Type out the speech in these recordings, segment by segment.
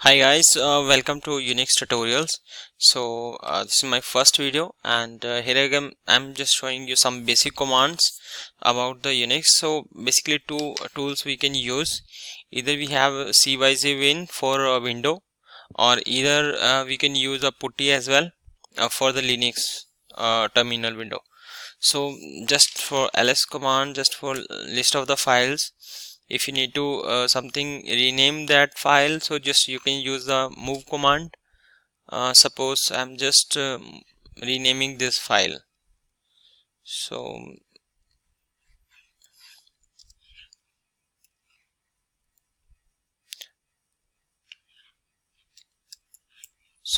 Hi guys, welcome to Unix tutorials. This is my first video, and here I'm just showing you some basic commands about the Unix. So basically two tools we can use. Either we have CYZ for a window, or either we can use a putty as well for the Linux terminal window. So just for ls command, just for list of the files, if you need to something rename that file, so just you can use the move command. Suppose I'm just renaming this file. So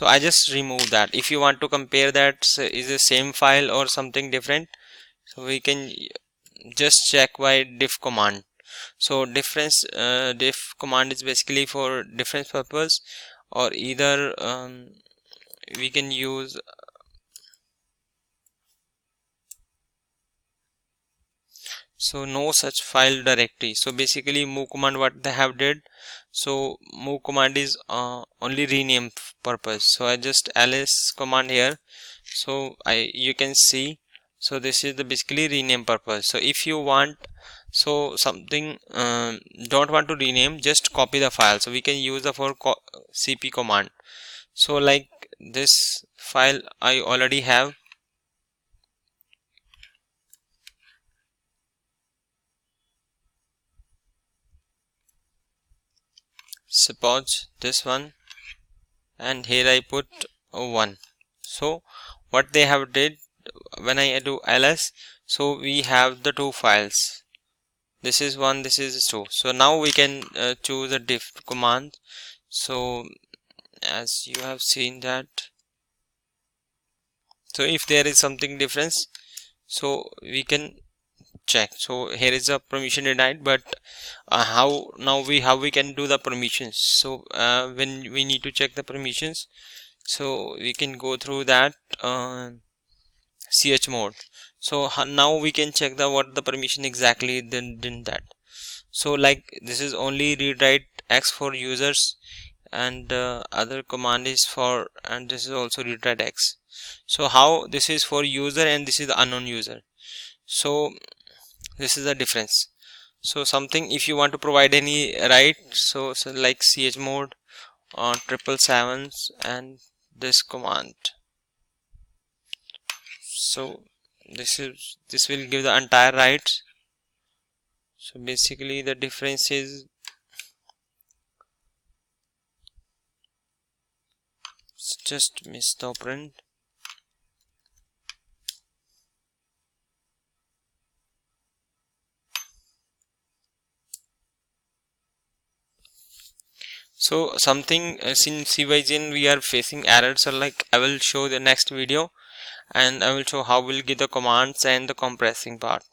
I just remove that. If you want to compare that is the same file or something different, so we can just check by diff command. So diff command is basically for different purpose, or either we can use no such file directory. So basically move command, what they have did, so move command is only rename purpose. So I just ls command here, so you can see, so this is the basically rename purpose. So if you want something don't want to rename, just copy the file. So we can use the for cp command. So like this file I already have. Suppose this one, and here I put 1. So what they have did, when I do ls, so we have the two files. This is 1, this is 2. So now we can choose a diff command. So as you have seen that, so if there is something difference, so we can check. So here is a permission denied, but how we can do the permissions. So when we need to check the permissions, so we can go through that chmod. So now we can check the what the permission exactly didn't that. So like this is only read write x for users, and other command is for, and this is also read write x. So how this is for user and this is the unknown user. So this is the difference. So something, if you want to provide any write, so like chmod 777 and this command. So this will give the entire writes. So basically the difference is just miss the operand. So something since CYGN we are facing errors, so like I will show the next video, and I will show how we'll get the commands and the compressing part.